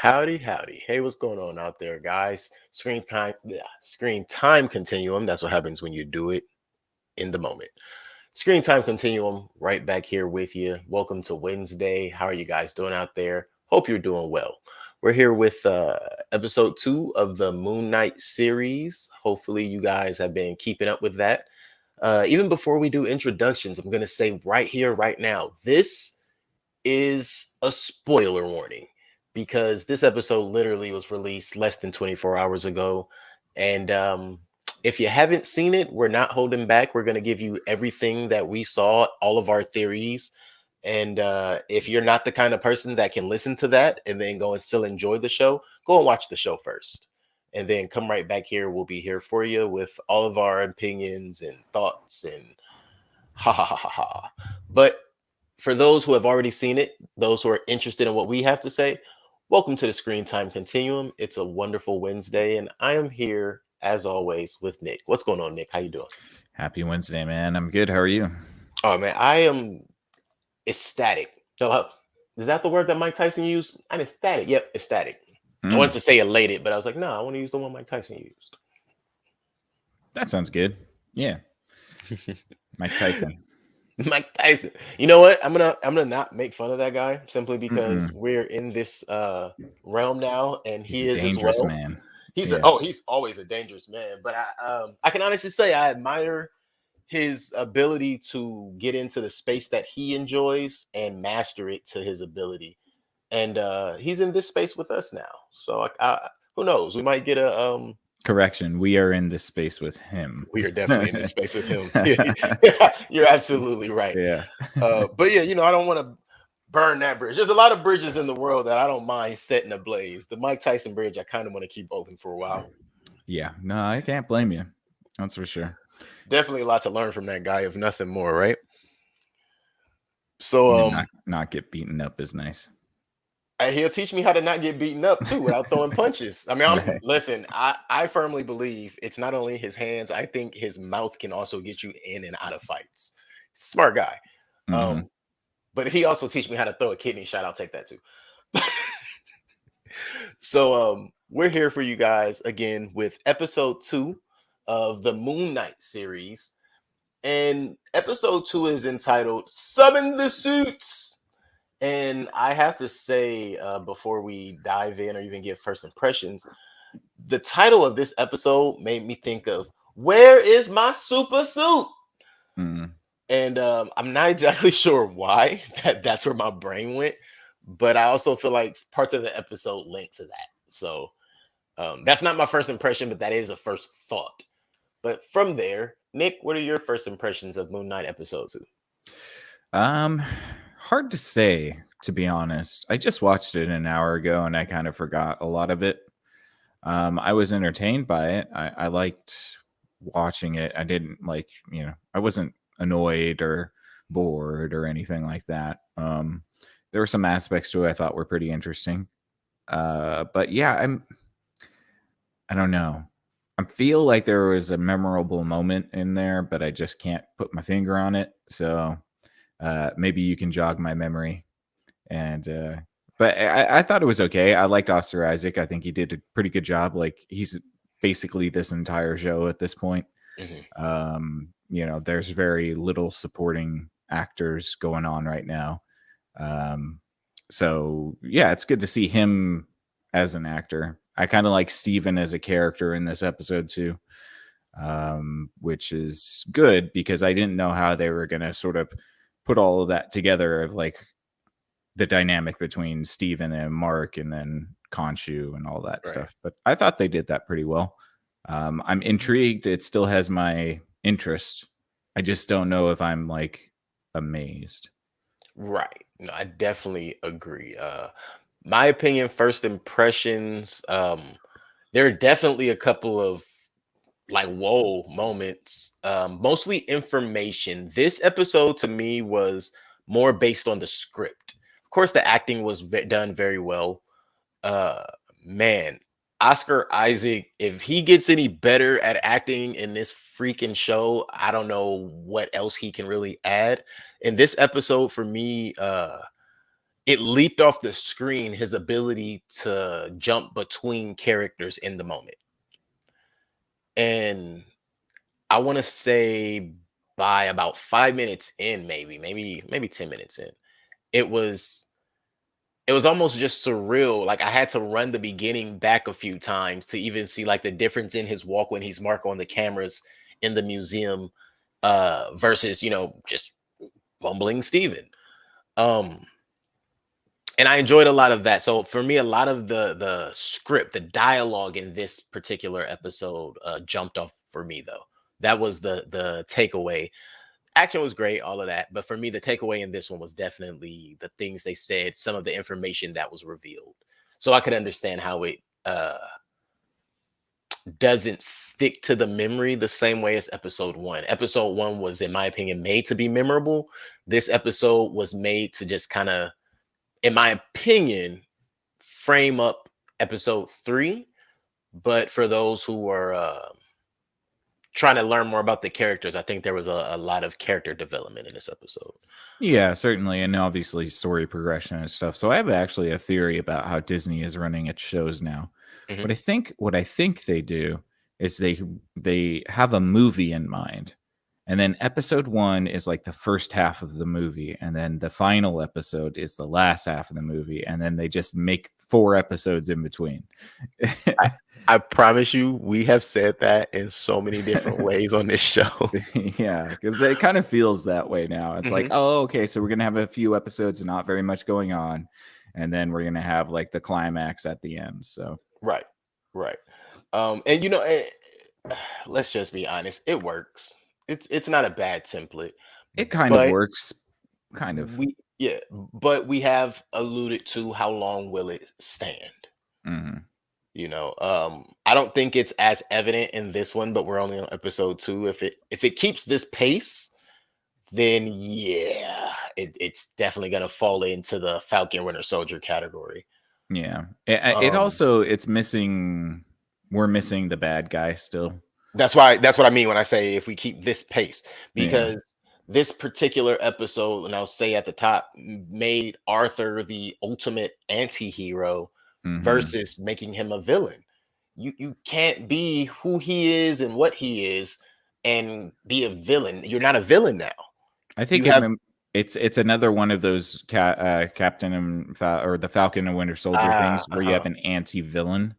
Howdy, howdy. Hey, what's going on out there, guys? Screen time continuum. That's what happens when you do it in the moment. Screen time continuum, right back here with you. Welcome to Wednesday. How are you guys doing out there? Hope you're doing well. We're here with episode 2 of the Moon Knight series. Hopefully, you guys have been keeping up with that. Even before we do introductions, I'm going to say right here, right now, this is a spoiler warning because this episode literally was released less than 24 hours ago. And if you haven't seen it, we're not holding back. We're going to give you everything that we saw, all of our theories. And if you're not the kind of person that can listen to that and then go and still enjoy the show, go and watch the show first. And then come right back here. We'll be here for you with all of our opinions and thoughts and ha ha ha ha ha. But for those who have already seen it, those who are interested in what we have to say, welcome to the Screen Time Continuum. It's a wonderful Wednesday, and I am here as always with Nick. What's going on, Nick? How you doing? Happy Wednesday, man. I'm good. How are you? Oh man, I am ecstatic. So, is that the word that Mike Tyson used? I'm ecstatic. Yep, ecstatic. I wanted to say elated, but I was like, no, I want to use the one Mike Tyson used. That sounds good. Yeah. Mike Tyson. Mike Tyson. You know what? I'm gonna not make fun of that guy simply because we're in this realm now, and He's he a is dangerous as well. man. He's Yeah. he's always a dangerous man. But I can honestly say I admire his ability to get into the space that he enjoys and master it to his ability. And he's in this space with us now. So who knows? We might get a Correction. We are in this space with him. we are definitely in this space with him. You're absolutely right. Yeah. But yeah, I don't want to burn that bridge. There's a lot of bridges in the world that I don't mind setting ablaze. The Mike Tyson bridge, I kind of want to keep open for a while. Yeah. No, I can't blame you. That's for sure. Definitely a lot to learn from that guy, if nothing more, right? So not get beaten up is nice. he'll teach me how to not get beaten up too without throwing punches. I mean, Right. listen, I firmly believe it's not only his hands, I think his mouth can also get you in and out of fights. Smart guy. Mhm. But if he also teach me how to throw a kidney shot, I'll take that too. So we're here for you guys again with episode 2 of the Moon Knight series. And episode 2 is entitled Summon the Suits. And I have to say, before we dive in or even give first impressions, the title of this episode made me think of Where is my super suit? Mhm. And I'm not exactly sure why that's where my brain went, but I also feel like parts of the episode linked to that. So that's not my first impression, but that is a first thought. But from there, Nick, what are your first impressions of Moon Knight episode 2? Hard to say, to be honest. I just watched it an hour ago and I kind of forgot a lot of it. I was entertained by it. I liked watching it. I didn't I wasn't annoyed or bored or anything like that. There were some aspects to it I thought were pretty interesting. But yeah, I don't know. I feel like there was a memorable moment in there, but I just can't put my finger on it. So maybe you can jog my memory. And but I thought it was okay. I liked Oscar Isaac. I think he did a pretty good job. Like he's basically this entire show at this point. There's very little supporting actors going on right now. So yeah, it's good to see him as an actor. I kind of like Steven as a character in this episode too, which is good because I didn't know how they were going to sort of put all of that together of like the dynamic between Steven and Mark and then Khonshu and all that stuff. But I thought they did that pretty well. I'm intrigued. It still has my interest. I just don't know if I'm like amazed. Right. No, I definitely agree. My opinion, first impressions, there are definitely a couple of like whoa moments, mostly information. This episode to me was more based on the script. Of course, the acting was done very well. Man, Oscar Isaac, if he gets any better at acting in this freaking show, I don't know what else he can really add. In this episode, for me, it leaped off the screen his ability to jump between characters in the moment. And I want to say by about 5 minutes in, maybe 10 minutes in, it was it was almost just surreal. Like I had to run the beginning back a few times to even see like the difference in his walk when he's Marco on the cameras in the museum versus, just bumbling Steven. Um and I enjoyed a lot of that. So for me, a lot of the script, the dialogue in this particular episode jumped off for me though. That was the takeaway. Action was great, all of that, but for me, the takeaway in this one was definitely the things they said, some of the information that was revealed, so I could understand how it doesn't stick to the memory the same way as episode one. Episode one was, in my opinion, made to be memorable. This episode was made to just kind of, in my opinion, frame up episode three. But for those who are trying to learn more about the characters, I think there was a lot of character development in this episode. Yeah, certainly, and obviously story progression and stuff. So I have actually a theory about how Disney is running its shows now. Mhm. What I think they do is they have a movie in mind. And then episode 1 is like the first half of the movie, and then the final episode is the last half of the movie, and then they just make 4 episodes in between. I promise you, we have said that in so many different ways on this show. Yeah, because it kind of feels that way now. It's like, oh, okay, so we're gonna have a few episodes and not very much going on, and then we're gonna have like the climax at the end. So Right. And let's just be honest, it works. It's not a bad template. it kind of But works, kind of. but we have alluded to how long will it stand? Mhm. I don't think it's as evident in this one, but we're only on episode 2. If it keeps this pace, then yeah, it's definitely gonna fall into the Falcon Winter Soldier category. Yeah, it Um, also it's missing. We're missing the bad guy still. that's what I mean when I say if we keep this pace, Yeah. because this particular episode, and I'll say at the top, made Arthur the ultimate anti-hero Mhm. versus making him a villain. You can't be who he is and what he is and be a villain. You're not a villain now. I think You have it's another one of those Captain or the Falcon and Winter Soldier things where you have an anti-villain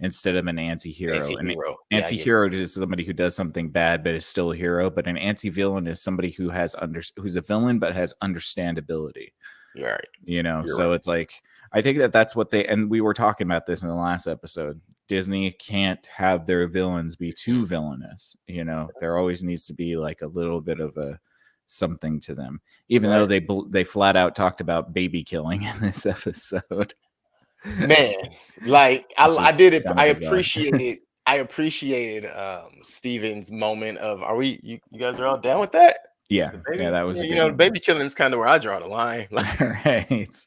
instead of an anti-hero. An anti-hero. Yeah, I get it. anti-hero is somebody who does something bad but is still a hero, but an anti-villain is somebody who who's a villain but has understandability. You're right. So right. it's like, I think that's what and we were talking about this in the last episode. Disney can't have their villains be too villainous. There always needs to be like a little bit of a something to them, even though they flat out talked about baby killing in this episode. Man, like I did it. kind of I bizarre. appreciated. I appreciated Steven's moment of, are we? You guys are all down with that? Yeah, The baby, that was a good the one. baby killing is kind of where I draw the line. Like, Right.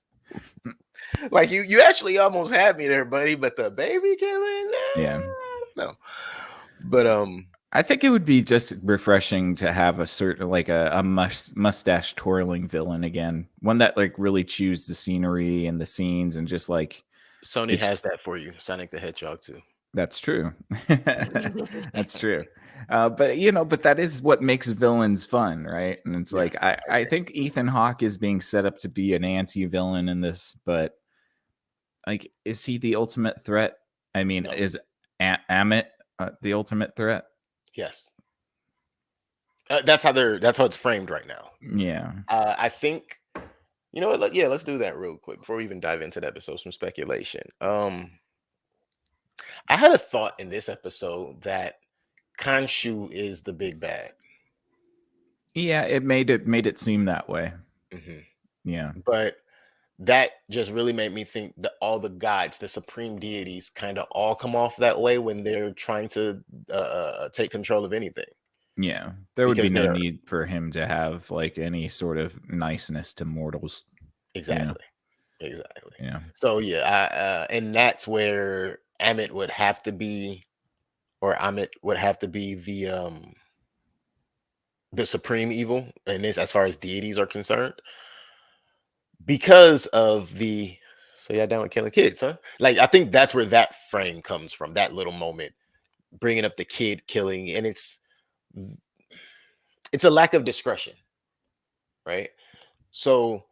like you actually almost had me there, buddy. But the baby killing, Yeah. no. But I think it would be just refreshing to have a certain like a mustache twirling villain again, one that like really chews the scenery and the scenes and just like Sony has that for you, Sonic the Hedgehog too. That's true. That's true. But that is what makes villains fun, right? And it's like I think Ethan Hawke is being set up to be an anti-villain in this, but like, is he the ultimate threat? I mean, No. is Amit the ultimate threat? Yes. That's how it's framed right now. Yeah. I think, you know what? Let's do that real quick before we even dive into the episode. Some speculation. I had a thought in this episode that Khonshu is the big bad. Yeah, it made it seem that way. Mhm. Yeah. But that just really made me think that all the gods, the supreme deities, kind of all come off that way when they're trying to take control of anything. Yeah, there would be Because no they're- need for him to have like any sort of niceness to mortals. Exactly. Yeah. So and that's where Amit would have to be the supreme evil, and this, as far as deities are concerned. because of the so y'all down with killing kids, huh? Like I think that's where that frame comes from. That little moment, bringing up the kid killing, and it's a lack of discretion, right? So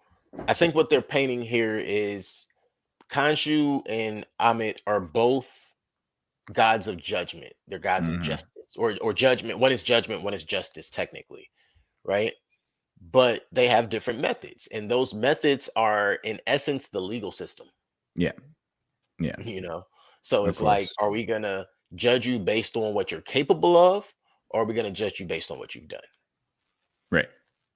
I think what they're painting here is Khonshu and Amit are both gods of judgment. They're gods of Hmm. justice or judgment. One is judgment, one is justice, technically, right? But they have different methods, and those methods are, in essence, the legal system, Yeah. Yeah. you know? So Of it's like, course. are we gonna judge you based on what you're capable of, or are we gonna judge you based on what you've done? Right.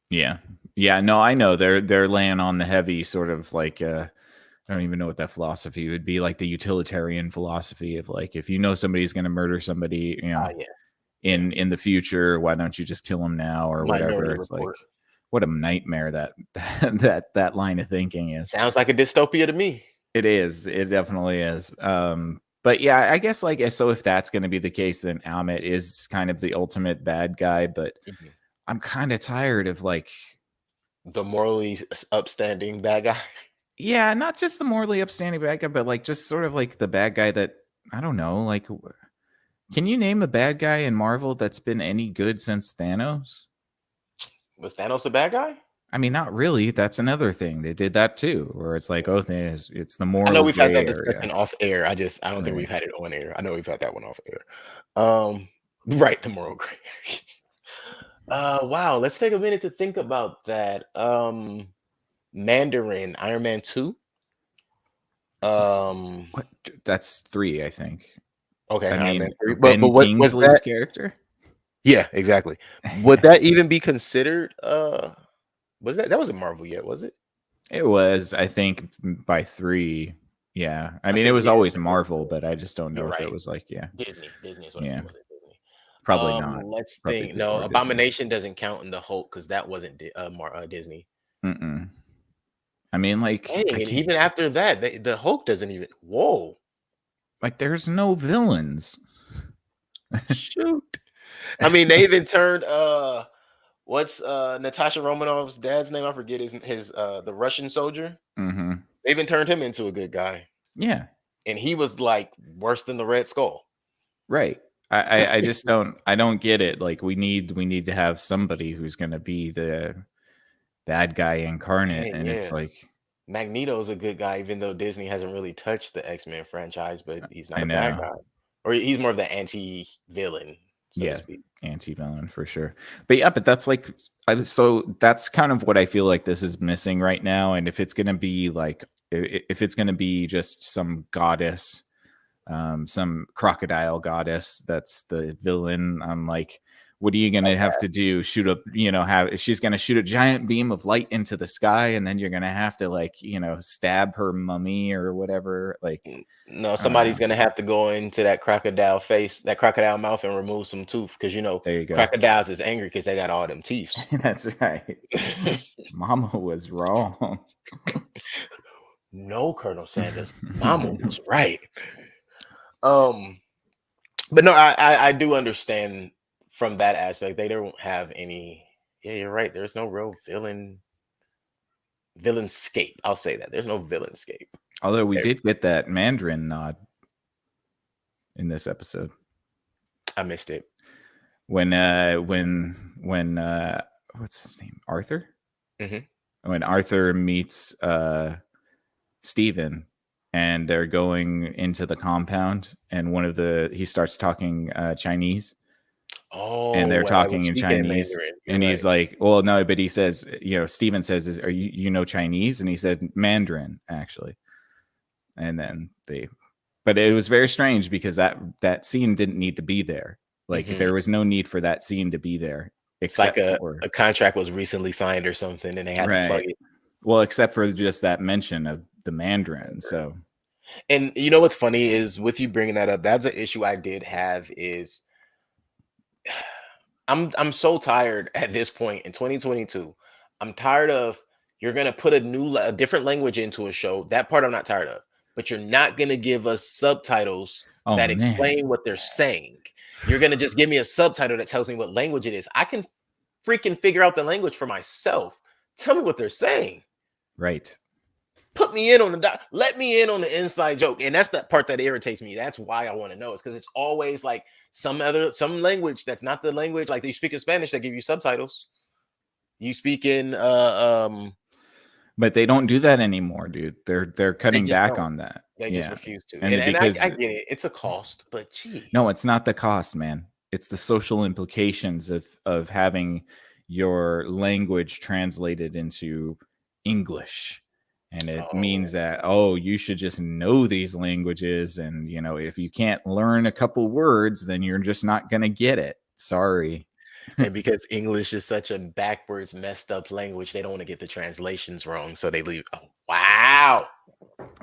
Yeah. Yeah. No, I know they're laying on the heavy sort of like I don't even know what that philosophy would be, like the utilitarian philosophy of like if you know somebody's going to murder somebody, Yeah, yeah. in the future, why don't you just kill them now or Minority whatever? It's Report. like what a nightmare that line of thinking is. Sounds like a dystopia to me. It is. It definitely is. But yeah, I guess like so if that's going to be the case, then Amit is kind of the ultimate bad guy. But Mhm. I'm kind of tired of like, The morally upstanding bad guy. yeah, not just the morally upstanding bad guy, but like just sort of like the bad guy that I don't know. Like, can you name a bad guy in Marvel that's been any good since Thanos? Was Thanos a bad guy? I mean, not really. That's another thing. They did that too, where it's like, oh, it's the I know moral we've had gray that area. discussion off air. I don't think Right. we've had it on air. I know we've had that one off air. Right, the moral gray. Wow, let's take a minute to think about that. Mandarin, Iron Man 2. Um, What? That's three, I think. okay, I Iron Man mean, 3. But Ben what was Kingsley's that? character. Yeah, exactly. Would that even be considered was that wasn't Marvel yet, was it? It was, I think, by three. Yeah, I I mean, it think was yeah, always I think Marvel, but I just don't you're know if it right. was like, yeah, Disney. Disney is what I yeah, meant. Was it Disney? probably not. Let's Probably think. No, before Disney. Abomination doesn't count in the Hulk because that wasn't Disney. Mm-mm. I mean, like, I Dang, and can't. even after that, the Hulk doesn't even. Whoa, Like, there's no villains. shoot! I mean, they even turned what's Natasha Romanoff's dad's name? I forget his the Russian soldier. Hmm. They even turned him into a good guy, Yeah, and he was like worse than the Red Skull. right. I just I don't get it. Like, we need to have somebody who's going to be the bad guy incarnate, Dang, and it's yeah. like, Magneto's a good guy, even though Disney hasn't really touched the X-Men franchise, but he's not I a bad know. guy. Or he's more of the anti-villain, so to Yeah, speak. anti-villain for sure. But yeah, but that's like so that's kind of what I feel like this is missing right now. And if it's gonna be like if it's gonna be just some goddess, some crocodile goddess that's the villain, I'm like, what are you gonna have to do? Shoot up, have she's gonna shoot a giant beam of light into the sky, and then you're gonna have to like, stab her mummy or whatever. Like, No, I don't somebody's know. gonna have to go into that crocodile face, that crocodile mouth, and remove some tooth, because There you go. crocodiles is angry because they got all them teeth. That's right. Mama was wrong. No, Colonel Sanders, Mama was right. Um, but no, I do understand from that aspect. They don't have any. Yeah, you're right. There's no real villainscape. I'll say that. There's no villainscape. Although we There. did get that Mandarin nod in this episode I missed it. when what's his name? Arthur? Mhm. When Arthur meets Steven and they're going into the compound and he starts talking Chinese and Oh, they're when I talking was in speaking in Chinese Mandarin, you're and he's right. like, well, no, but he says, Steven says, are you know Chinese? And he said Mandarin actually. And then but it was very strange because that scene didn't need to be there. Like Mhm. there was no need for that scene to be there It's like except for a contract was recently signed or something, and they had to plug right. it. Well, except for just that mention of the Mandarin. So And you know what's funny is with you bringing that up, that's an issue I did have. Is I'm so tired at this point in 2022. I'm tired of you're gonna put a different language into a show. That part I'm not tired of, but you're not gonna give us subtitles oh that man. explain what they're saying. You're gonna just give me a subtitle that tells me what language it is. I can freaking figure out the language for myself. Tell me what they're saying. Right. put me in on let me in on the inside joke. And that's the part that irritates me. That's why I want to know. It's because it's always like some language that's not the language. Like you speak in Spanish, they give you subtitles. You speak in but they don't do that anymore, dude. They're cutting back on that. They just refuse to. And I get it. It's a cost, but geez. No, it's not the cost, man. It's the social implications of having your language translated into English. And it means that, you should just know these languages. And, if you can't learn a couple words, then you're just not going to get it. Sorry. And because English is such a backwards, messed up language, they don't want to get the translations wrong. So they leave. Oh, wow.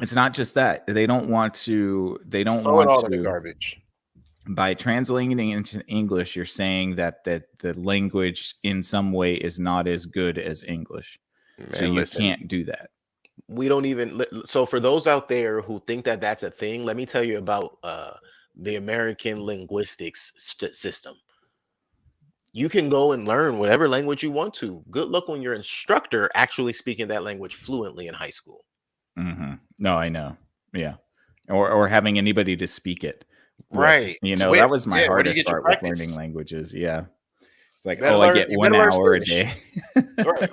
It's not just that. They don't want to garbage. By translating it into English, you're saying that the language in some way is not as good as English. Man, so you can't do that. We don't even. So for those out there who think that that's a thing, let me tell you about the American linguistics system. You can go and learn whatever language you want to. Good luck on your instructor actually speaking that language fluently in high school. Mm-hmm. No, I know. Yeah. Or having anybody to speak it. Right. That was my hardest part with learning languages. Yeah. It's like, I get 1 hour a day.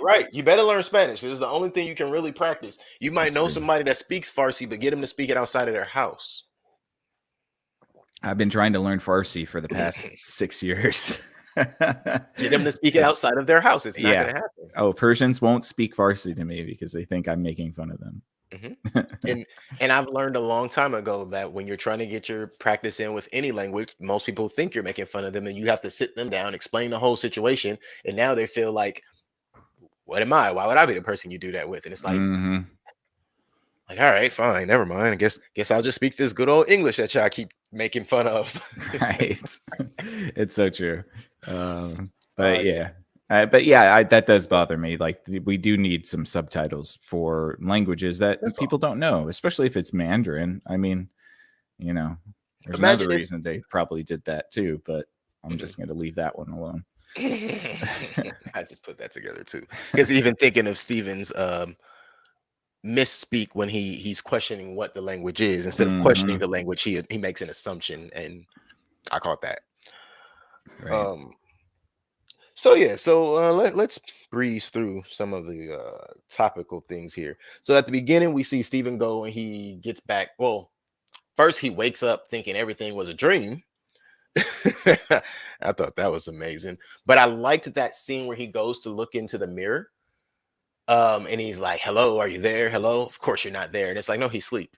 right. You better learn Spanish. This is the only thing you can really practice. You might know somebody that speaks Farsi, but get them to speak it outside of their house. I've been trying to learn Farsi for the past 6 years. Get them to speak it outside of their house. It's not going to happen. Oh, Persians won't speak Farsi to me because they think I'm making fun of them. Mm-hmm. and I've learned a long time ago that when you're trying to get your practice in with any language, most people think you're making fun of them, and you have to sit them down, explain the whole situation, and now they feel like, what am I? Why would I be the person you do that with? And it's like, like, all right, fine, never mind. I guess I'll just speak this good old English that y'all keep making fun of. Right. It's so true. That does bother me. Like, we do need some subtitles for languages that people don't know, especially if it's Mandarin. I mean, there's another reason they probably did that too, but I'm just going to leave that one alone. I just put that together too, because even thinking of Steven's misspeak when he's questioning what the language is instead of questioning the language, he makes an assumption, and I caught that. Right. So let's breeze through some of the topical things here. So at the beginning, we see Steven go and he gets back. Well, first he wakes up thinking everything was a dream. I thought that was amazing, but I liked that scene where he goes to look into the mirror, and he's like, "Hello, are you there? Hello." Of course you're not there, and it's like, no, he's asleep.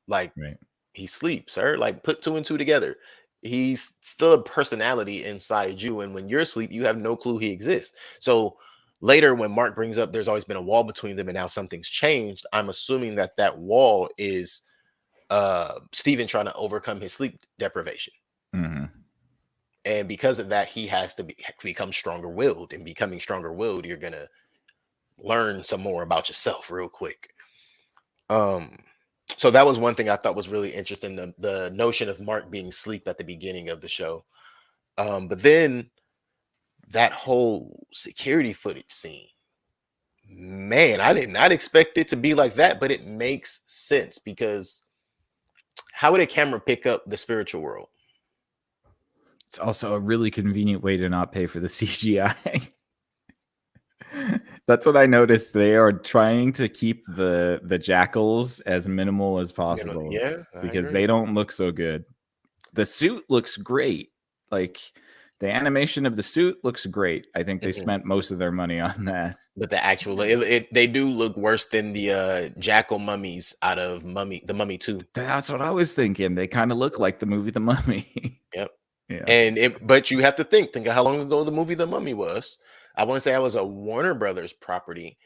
Like, he's asleep, sir. Like, put 2 and 2 together. He's still a personality inside you, and when you're asleep, you have no clue he exists. So later, when Mark brings up there's always been a wall between them and now something's changed, I'm assuming that wall is Steven trying to overcome his sleep deprivation. And because of that, he has to become stronger-willed, and becoming stronger-willed, you're gonna learn some more about yourself real quick. So that was one thing I thought was really interesting, the notion of Mark being asleep at the beginning of the show. But then that whole security footage scene, man, I did not expect it to be like that, but it makes sense, because how would a camera pick up the spiritual world? It's also a really convenient way to not pay for the CGI. That's what I noticed. They are trying to keep the jackals as minimal as possible. Yeah, because they don't look so good. The suit looks great. Like, the animation of the suit looks great. I think they spent most of their money on that. But the actual, they do look worse than the jackal mummies out of The Mummy 2. That's what I was thinking. They kind of look like the movie The Mummy. Yep. Yeah. But you have to think of how long ago the movie The Mummy was. I want to say that was a Warner Brothers property.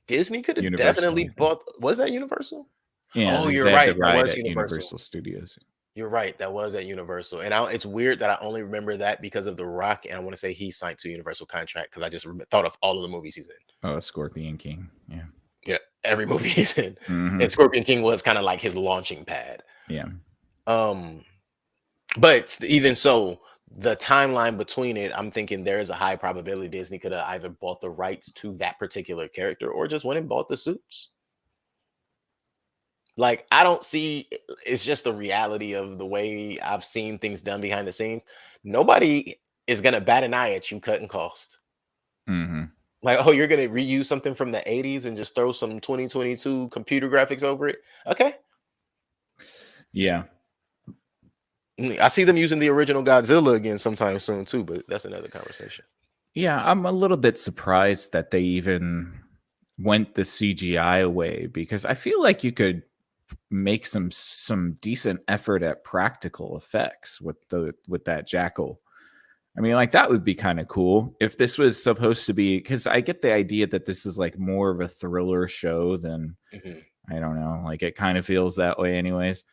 Disney could have definitely bought. Was that Universal? Yeah. Oh, you're right. That was Universal Studios. You're right. That was at Universal. And it's weird that I only remember that because of The Rock. And I want to say he signed to a Universal contract, because I just thought of all of the movies he's in. Oh, Scorpion King. Yeah. Yeah. Every movie he's in. And Scorpion King was kind of like his launching pad. Yeah. But even so, the timeline between it, I'm thinking there is a high probability Disney could have either bought the rights to that particular character or just went and bought the suits. Like I don't see it's just the reality of the way I've seen things done behind the scenes. Nobody is gonna bat an eye at you cutting cost. Hmm. Like, oh, you're gonna reuse something from the 80s and just throw some 2022 computer graphics over it. Okay. Yeah. I see them using the original Godzilla again sometime soon too, but that's another conversation. Yeah, I'm a little bit surprised that they even went the CGI way, because I feel like you could make some decent effort at practical effects with that jackal. I mean, like that would be kind of cool if this was supposed to be, because I get the idea that this is like more of a thriller show than, Mhm. I don't know, like it kind of feels that way anyways.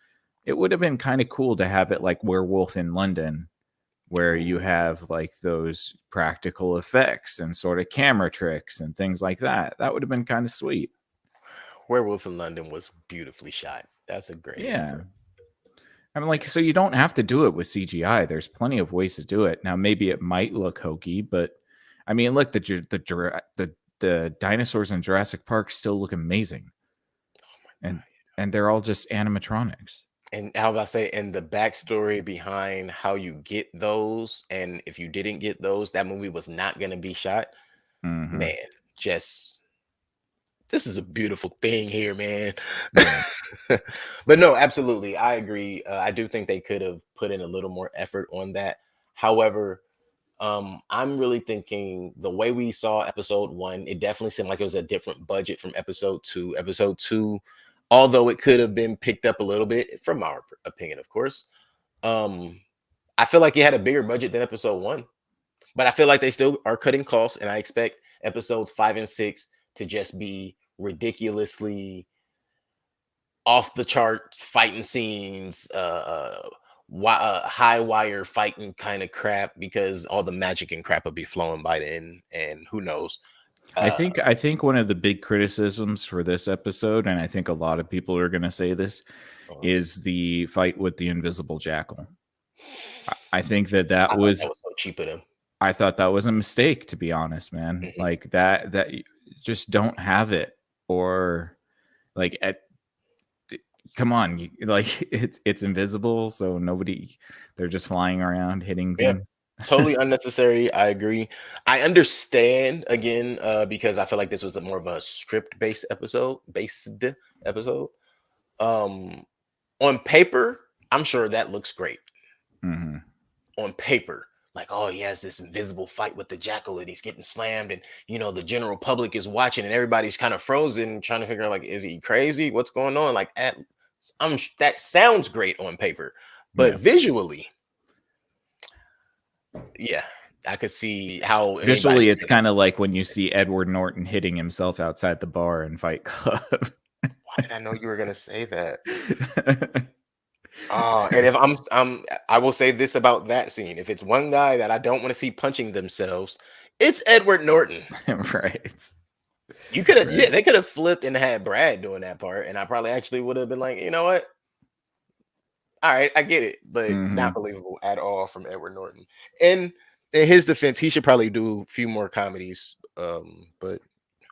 It would have been kind of cool to have it like Werewolf in London, where you Ooh. have like those practical effects and sort of camera tricks and things like that. That would have been kind of sweet. Werewolf in London was beautifully shot. That's a great Yeah. reference. I mean, like, so you don't have to do it with CGI. There's plenty of ways to do it. Now, maybe it might look hokey, but I mean, look, the dinosaurs in Jurassic Park still look amazing, and they're all just animatronics. And how about I say, and the backstory behind how you get those, and if you didn't get those, that movie was not going to be shot. Hmm. Man, just this is a beautiful thing here, man. Right. But no, absolutely, I agree. I do think they could have put in a little more effort on that. However, I'm really thinking the way we saw episode one, it definitely seemed like it was a different budget from episode two. Episode two, although it could have been picked up a little bit, from our opinion, of course. Um, I feel like it had a bigger budget than episode one, but I feel like they still are cutting costs, and I expect episodes 5 and 6 to just be ridiculously off the chart fighting scenes, high wire fighting kind of crap, because all the magic and crap will be flowing by then, and who knows. I Uh, think I think one of the big criticisms for this episode, and I think a lot of people are going to say this, uh, is the fight with the invisible jackal. I think that I thought that was so cheap of them. I thought that was a mistake, to be honest, man. Mhm. Like that just don't have it, or like at come on, like it's invisible, so nobody, they're just flying around hitting Yeah, things. totally unnecessary. I agree. I understand again, because I feel like this was a more of a script based episode. Um, on paper, I'm sure that looks great. Hmm. On paper, like, oh, he has this invisible fight with the jackal and he's getting slammed, and the general public is watching and everybody's kind of frozen, trying to figure out, like, is he crazy? What's going on? Like, that sounds great on paper, but Yeah. visually, yeah, I could see how anybody Visually, could it's say, kind of like when you see Edward Norton hitting himself outside the bar in Fight Club. why did I know you were gonna say that? Oh, and if I will say this about that scene. If it's one guy that I don't want to see punching themselves, it's Edward Norton. Right. You could have, Right. yeah, they could have flipped and had Brad doing that part, and I probably actually would have been like, you know what? All right, I get it, but not Hmm. believable at all from Edward Norton. And in his defense, he should probably do a few more comedies. But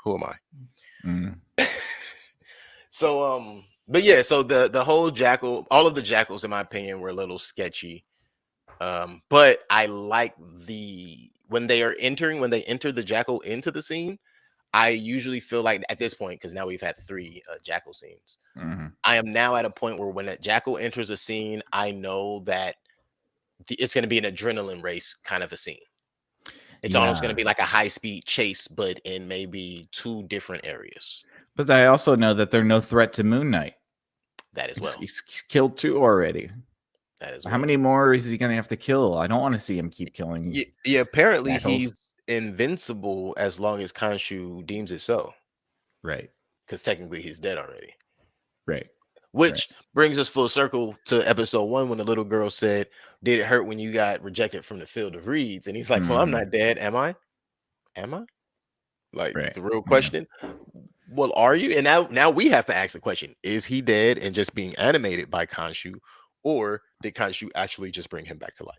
who am Mm. I? So, but yeah, so the whole jackal, all of the jackals, in my opinion, were a little sketchy. But I like when they enter the jackal into the scene. I usually feel like at this point, because now we've had three jackal scenes, Hmm. I am now at a point where when that jackal enters a scene, I know that it's going to be an adrenaline race kind of a scene. It's almost going to Yeah. be like a high speed chase, but in maybe two different areas. But I also know that they're no threat to Moon Knight. That as He's, well. he's killed two already. That as How well. many more is he going to have to kill? I don't want to see him keep killing Yeah, yeah, apparently jackals. he's invincible as long as Khonshu deems it so, Right. because technically he's dead already. Right. Right. Which brings us full circle to episode one, when the little girl said, "Did it hurt when you got rejected from the field of reeds?" And he's like, "Well, I'm Hmm. not dead, am I? Am I?" Like Right. the real Yeah. question. Well, are you? And now we have to ask the question: is he dead and just being animated by Khonshu, or did Khonshu actually just bring him back to life?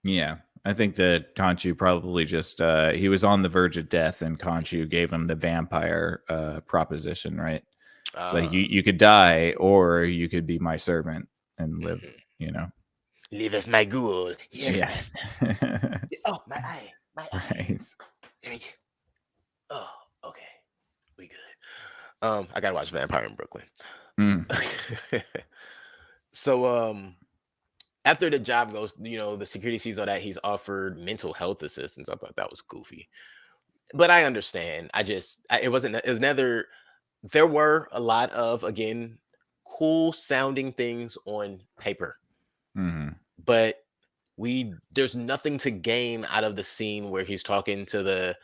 Yeah. I think that Conchu probably just he was on the verge of death, and Conchu gave him the vampire proposition, right? It's like you could die, or you could be my servant and live. You know, live as my ghoul. Yes, yeah. master. Oh, my eye, my eye. Right. Let me. Oh, okay, we good. I gotta watch Vampire in Brooklyn. Mm. So, after the job goes, the security sees all that, he's offered mental health assistance. I thought that was goofy, but I understand. It wasn't. It was never. There were a lot of, again, cool sounding things on paper, Mhm. but there's nothing to gain out of the scene where he's talking to the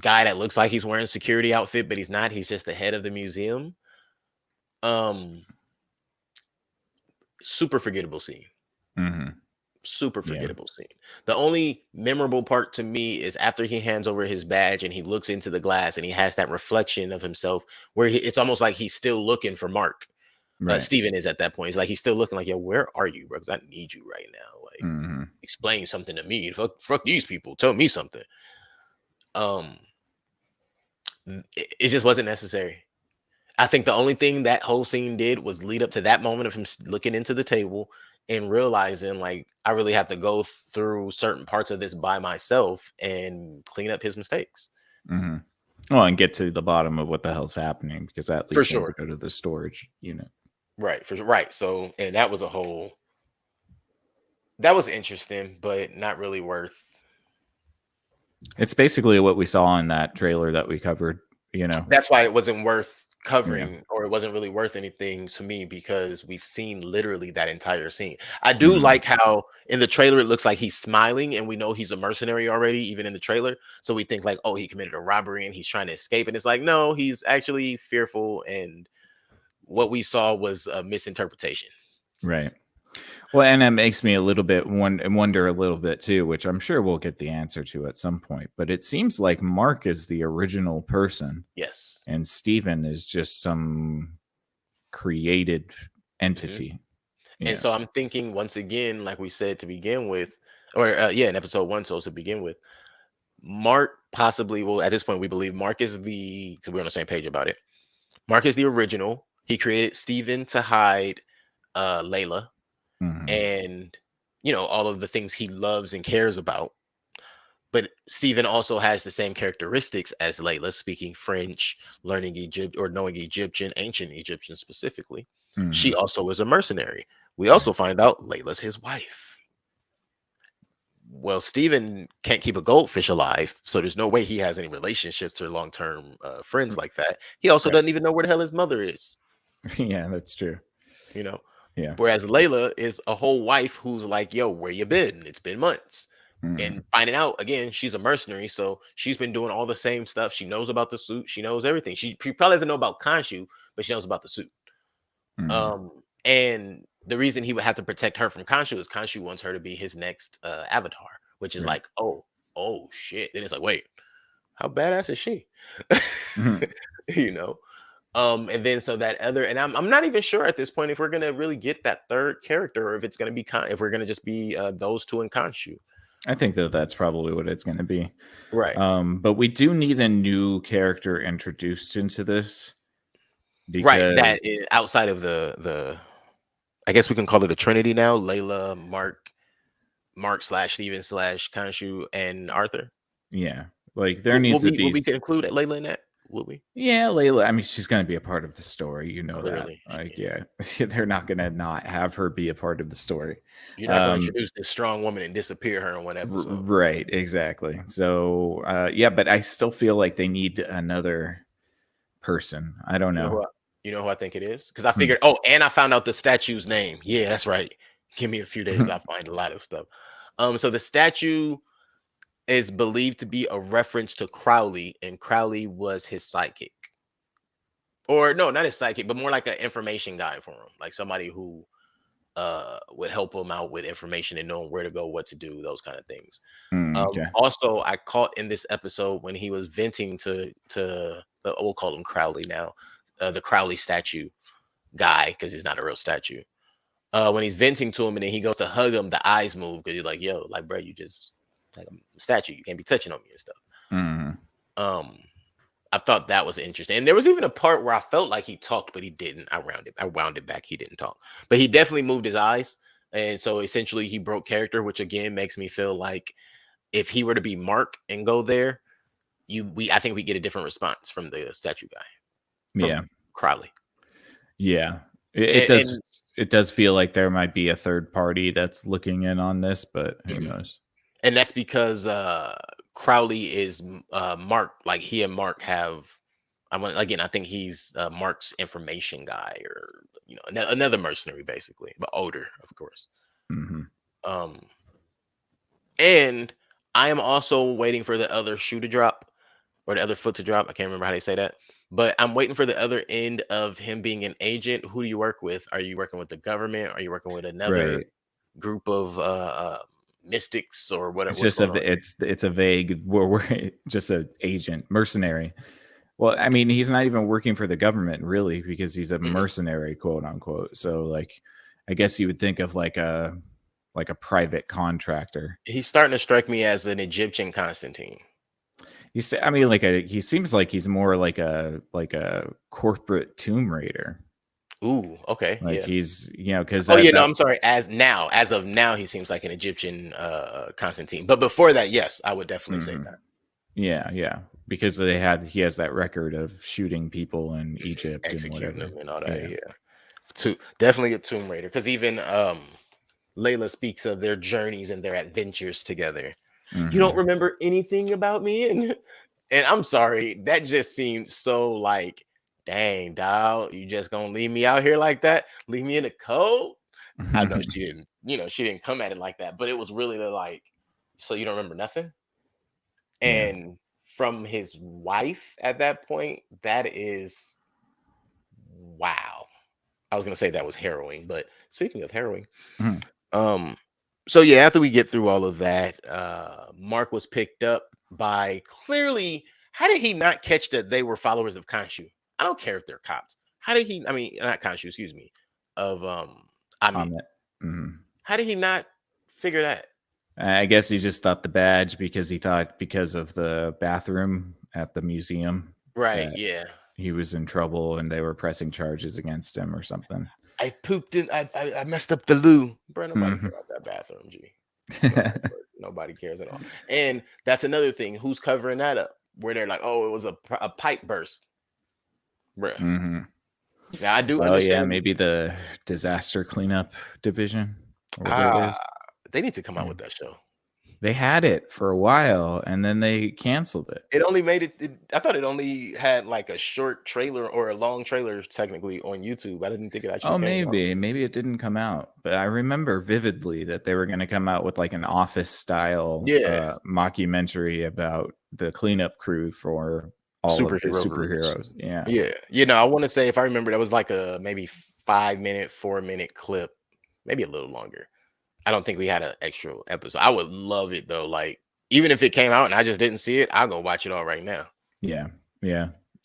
guy that looks like he's wearing a security outfit, but he's not. He's just the head of the museum. Super forgettable scene. Mhm. Super Yeah. forgettable scene. The only memorable part to me is after he hands over his badge and he looks into the glass and he has that reflection of himself where it's almost like he's still looking for Mark. Right. Steven is at that point. He's like, he's still looking like, yo, where are you, bro? Because I need you right now. Like, Mhm. explain something to me. Fuck these people. Tell me something. It just wasn't necessary. I think the only thing that whole scene did was lead up to that moment of him looking into the table and realizing, like, I really have to go through certain parts of this by myself and clean up his mistakes. Mhm. Well, and get to the bottom of what the hell's happening, because that For leads him to sure. go to the storage unit. Right. For sure. Right. So, and that was that was interesting, but not really worth. It's basically what we saw in that trailer that we covered, you know. That's why it wasn't worth covering, or it wasn't really worth anything to me, because we've seen literally that entire scene. I do Mhm. like how in the trailer it looks like he's smiling and we know he's a mercenary already, even in the trailer. So we think like, oh, he committed a robbery and he's trying to escape. And it's like, no, he's actually fearful. And what we saw was a misinterpretation. Right. Well, and it makes me a little bit wonder a little bit too, which I'm sure we'll get the answer to at some point. But it seems like Mark is the original person, Yes. and Steven is just some created entity. And so I'm thinking, once again, like we said to begin with, or in episode 1, so to begin with, Mark possibly, well, at this point, we believe Mark is because we're on the same page about it. Mark is the original. He created Steven to hide Layla Mhm. and, all of the things he loves and cares about. But Steven also has the same characteristics as Layla, speaking French, learning knowing Egyptian, ancient Egyptian specifically. She Mhm. also is a mercenary. We also find out Layla's his wife. Well, Steven can't keep a goldfish alive, so there's no way he has any relationships or long-term friends like that. He also Right. doesn't even know where the hell his mother is, Yeah, that's true. you know. Yeah. Whereas Layla is a whole wife who's like, yo, where you been? It's been months. Mhm. And finding out, again, she's a mercenary, so she's been doing all the same stuff. She knows about the suit. She knows everything. She probably doesn't know about Khonshu, but she knows about the suit. Mhm. And the reason he would have to protect her from Khonshu is Khonshu wants her to be his next avatar, which is Right. like, oh shit. Then it's like, wait, how badass is she? Mhm. you know. And then so that other, and I'm not even sure at this point if we're gonna really get that third character, or if it's gonna be if we're gonna just be those two and Khonshu. I think that's probably what it's going to be. Right. But we do need a new character introduced into this, Right. because That is outside of the I guess we can call it a trinity now. Layla, Mark slash Steven slash Khonshu, and Arthur. yeah, like there needs Will to we will be. we include Layla in that? Will we? Yeah, Layla. I mean, she's going to be a part of the story. You know that. Clearly. Like, Yeah. yeah, they're not going to not have her be a part of the story. You're not gonna introduce this strong woman and disappear her in one episode. Right. Exactly. So, yeah, but I still feel like they need another person. I don't You know know. who I think it is? Because I Hmm. figured, oh, and I found out the statue's name. Yeah, that's right. Give me a few days, I'll find a lot of stuff. So the statue is believed to be a reference to Crowley, and Crowley was his sidekick. Or no, not his sidekick, but more like an information guy for him, like somebody who would help him out with information and knowing where to go, what to do, those kind of things. Okay. Also, I caught in this episode when he was venting to we'll call him Crowley now, the Crowley statue guy, because he's not a real statue. When he's venting to him and then he goes to hug him, the eyes move because he's like, "Yo, like, bro, you just like a statue. You can't be touching on me and stuff." Mhm. Um, I thought that was interesting. And there was even a part where I felt like he talked, but he didn't. I wound it back. He didn't talk, but he definitely moved his eyes. And so essentially he broke character, which again makes me feel like if he were to be Mark and go there, I think we get a different response from the statue guy, from Yeah. Crowley. Yeah. It And, does. It does feel like there might be a third party that's looking in on this, but who knows? and that's because Crowley is Mark. Like he and Mark have. I think he's Mark's information guy, or another mercenary, basically, but older, of course. Mm-hmm. And I am also waiting for the other shoe to drop, or the other foot to drop. I can't remember how they say that, but I'm waiting for the other end of him being an agent. Who do you work with? Are you working with the government? Are you working with another Right. group of mystics or whatever? It's just it's a vague. We're just an agent, mercenary. Well, I mean, he's not even working for the government really, because he's a mercenary, quote unquote. So, like, I guess you would think of like a private contractor. He's starting to strike me as an Egyptian Constantine. He seems like he's more like a corporate Tomb Raider. Ooh, okay, Like yeah. he's because I'm sorry. As of now, he seems like an Egyptian Constantine. But before that, yes, I would definitely say that. Yeah, because he has that record of shooting people in Egypt Executing and whatever. them and all that. Yeah. Definitely a Tomb Raider, because even Layla speaks of their journeys and their adventures together. You don't remember anything about me, and I'm sorry, that just seems so like, dang, dog, you just gonna leave me out here like that? Leave me in the cold? I know she didn't, she didn't come at it like that, but it was really like, so you don't remember nothing? And from his wife at that point, that is wow. I was gonna say that was harrowing, but speaking of harrowing, so yeah, after we get through all of that, Mark was picked up by clearly. How did he not catch that they were followers of Khonshu? I don't care if they're cops. How did he? I mean, not Khonshu, excuse me. Of Amit. How did he not figure that? I guess he just thought the badge because of the bathroom at the museum. Right. Yeah. He was in trouble and they were pressing charges against him or something. I pooped in. I messed up the loo. Bro, nobody cares about that bathroom, G. Nobody cares at all. And that's another thing. Who's covering that up? Where they're like, oh, it was a pipe burst. Bruh. Now I do understand. Yeah, maybe the disaster cleanup division. They need to come out with that show. They had it for a while and then they canceled it. It only made it. I thought it only had like a short trailer or a long trailer technically on YouTube. I didn't think it actually. Maybe it didn't come out, but I remember vividly that they were going to come out with like an Office style mockumentary about the cleanup crew for all of the superheroes. Yeah. I want to say, if I remember, that was like a maybe 5-minute, 4-minute clip, maybe a little longer. I don't think we had an extra episode. I would love it though. Like, even if it came out and I just didn't see it, I'll go watch it all right now. Yeah.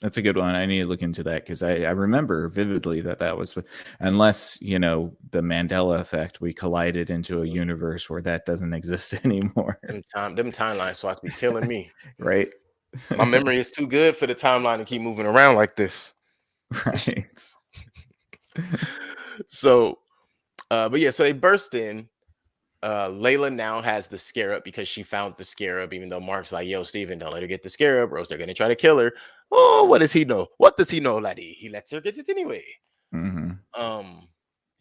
That's a good one. I need to look into that because I remember vividly that was, unless, the Mandela effect, we collided into a universe where that doesn't exist anymore. Them timeline swaps be killing me. Right. My memory is too good for the timeline to keep moving around like this. Right. So, but yeah, so they burst in. Layla now has the scarab because she found the scarab, even though Mark's like, yo, Steven, don't let her get the scarab, or else they're going to try to kill her. Oh, what does he know? What does he know, laddie? He lets her get it anyway.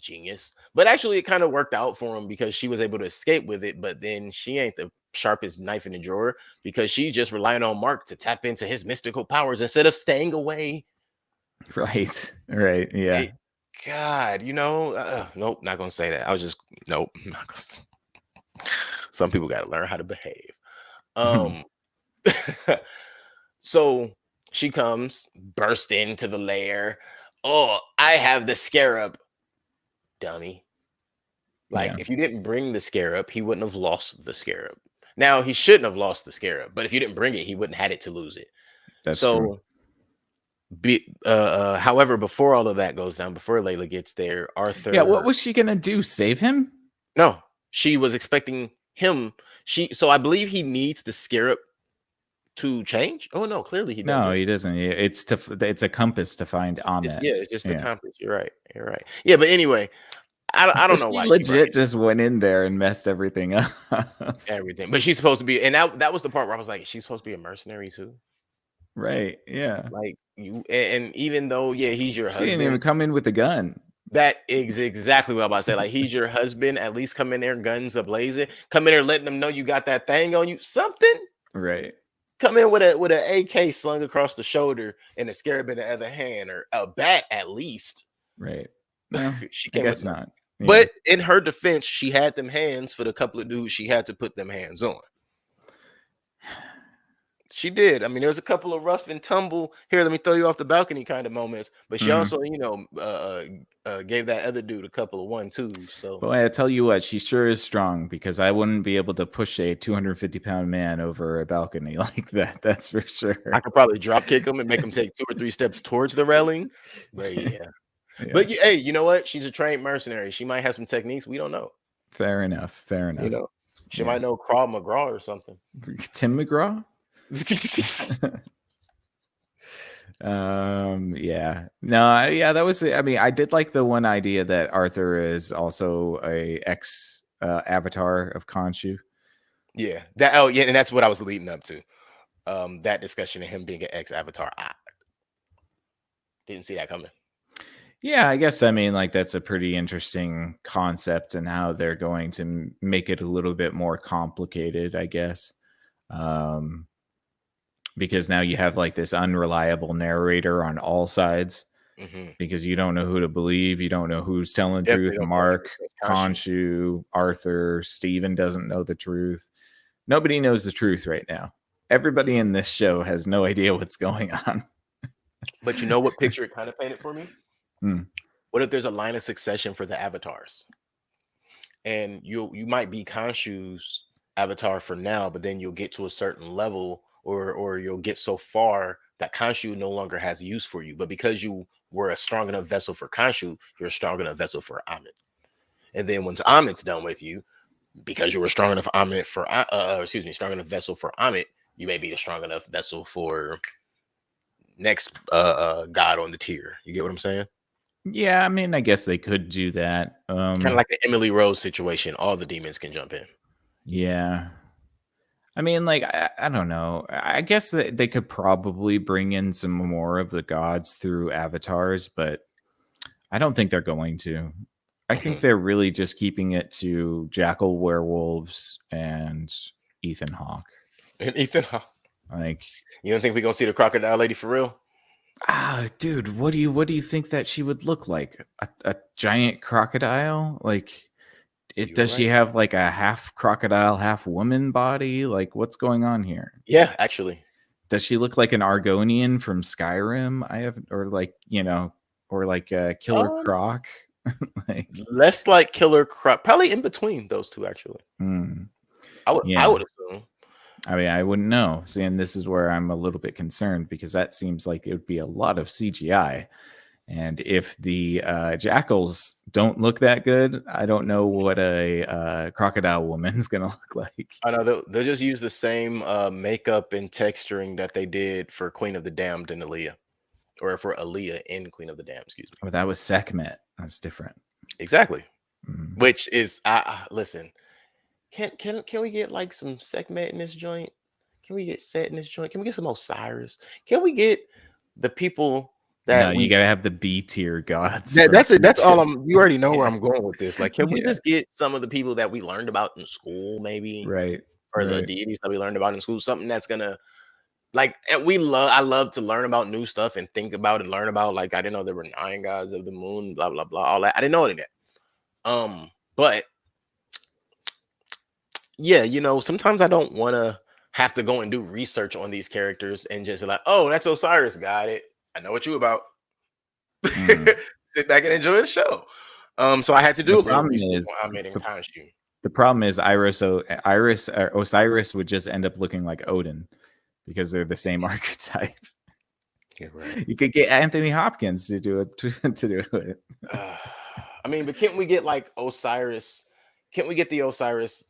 Genius. But actually, it kind of worked out for him because she was able to escape with it, but then she ain't the sharpest knife in the drawer because she's just relying on Mark to tap into his mystical powers instead of staying away. Right. Yeah. God, nope, not going to say that. I was just, nope, not going to. Some people got to learn how to behave. So she comes, burst into the lair. Oh, I have the scarab, dummy. Like, if you didn't bring the scarab, he wouldn't have lost the scarab. Now, he shouldn't have lost the scarab, but if you didn't bring it, he wouldn't have had it to lose it. That's true. However, before all of that goes down, before Layla gets there, Arthur. Yeah, what was she gonna do? Save him? No, she was expecting him. So I believe he needs the scarab to change. Oh no, clearly he No, doesn't. he doesn't. It's a compass to find Amit. It's just the Yeah. compass. You're right. You're right. Yeah, but anyway, I don't know She why she brought legit just went in there and messed everything up. everything, but she's supposed to be, and that was the part where I was like, she's supposed to be a mercenary too. Right. Yeah. Like you, and even though yeah, he's your She didn't even husband. come in with a gun. That is exactly what I'm about to say. Like he's your husband. At least come in there, guns ablazing. Come in there, letting them know you got that thing on you. Something. Right. Come in with an AK slung across the shoulder and a scarab in the other hand, or a bat at least. Right. No, She I came guess with not. Yeah. But in her defense, she had them hands for the couple of dudes she had to put them hands on. She did. I mean, there was a couple of rough and tumble here, let me throw you off the balcony kind of moments, but she also, gave that other dude a couple of 1-2s. So, Boy, I tell you what, she sure is strong, because I wouldn't be able to push a 250-pound man over a balcony like that. That's for sure. I could probably drop kick him and make him take 2 or 3 steps towards the railing. But yeah. But hey, you know what? She's a trained mercenary. She might have some techniques we don't know. Fair enough. Fair enough. You know, she might know Krav McGraw or something. Tim McGraw. That was, I mean, I did like the one idea that Arthur is also a ex avatar of Khonshu. Yeah, and that's what I was leading up to. That discussion of him being an ex avatar. I didn't see that coming. Yeah, I guess, I mean, like, that's a pretty interesting concept, and how they're going to make it a little bit more complicated, I guess. Because now you have like this unreliable narrator on all sides, because you don't know who to believe. You don't know who's telling the truth. Mark, Khonshu, Arthur, Steven doesn't know the truth. Nobody knows the truth right now. Everybody in this show has no idea what's going on. But you know what picture it kind of painted for me? What if there's a line of succession for the avatars? And you might be Khonshu's avatar for now, but then you'll get to a certain level, or you'll get so far that Khonshu no longer has use for you. But because you were a strong enough vessel for Khonshu, you're a strong enough vessel for Amit. And then once Amit's done with you, because you were strong enough strong enough vessel for Amit, you may be a strong enough vessel for next god on the tier. You get what I'm saying? Yeah, I mean, I guess they could do that. Kind of like the Emily Rose situation. All the demons can jump in. Yeah. I mean, like, I don't know. I guess that they could probably bring in some more of the gods through avatars, but I don't think they're going to. I think they're really just keeping it to Jackal werewolves and Ethan Hawke. And Ethan Hawke. Like, you don't think we're gonna see the crocodile lady for real? Dude, what do you think that she would look like? A giant crocodile? Like, does she have like a half crocodile, half woman body? Like, what's going on here? Yeah, actually. Does she look like an Argonian from Skyrim? Or like Killer Croc? Like, less like Killer Croc, probably in between those two, actually. I would assume. I mean, I wouldn't know. See, and this is where I'm a little bit concerned, because that seems like it would be a lot of CGI. And if the jackals don't look that good, I don't know what a crocodile woman is going to look like. I know they'll just use the same makeup and texturing that they did for Queen of the Damned in Aaliyah, or for Aaliyah in Queen of the Damned, excuse me. Well, that was Sekhmet. That's different. Exactly. Which is, listen, can we get like some Sekhmet in this joint? Can we get Set in this joint? Can we get some Osiris? Can we get the people that you gotta have the B tier gods? Yeah, that's it. That's all you already know where I'm going with this. Like, can we just get some of the people that we learned about in school, maybe? Right. Or the deities that we learned about in school, something that's gonna, like, I love to learn about new stuff and think about and learn about. Like, I didn't know there were 9 gods of the moon, blah blah blah, all that. I didn't know any of that. But yeah, sometimes I don't want to have to go and do research on these characters and just be like, oh, that's Osiris, got it. I know what you about. Sit back and enjoy the show. So I had to do a little research on Amit and Khonshu. The problem is Osiris would just end up looking like Odin, because they're the same archetype. You're right. You could get Anthony Hopkins to do it. I mean, but can't we get like Osiris? Can't we get the Osiris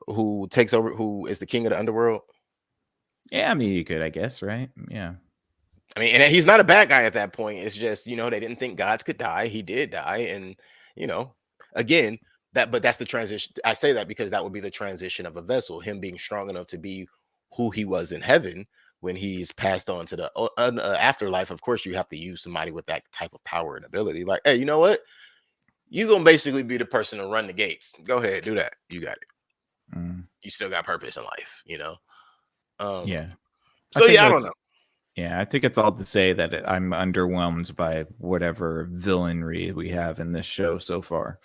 who takes over, who is the king of the underworld? Yeah, I mean, you could, I guess, right? Yeah. I mean, and he's not a bad guy at that point. It's just, they didn't think gods could die. He did die. And, you know, again, but that's the transition. I say that because that would be the transition of a vessel, him being strong enough to be who he was in heaven when he's passed on to the afterlife. Of course, you have to use somebody with that type of power and ability. Like, hey, you know what? You're going to basically be the person to run the gates. Go ahead, do that. You got it. Mm, You still got purpose in life. yeah. I So, think yeah, I don't that's know. Yeah, I think it's all to say that I'm underwhelmed by whatever villainry we have in this show so far.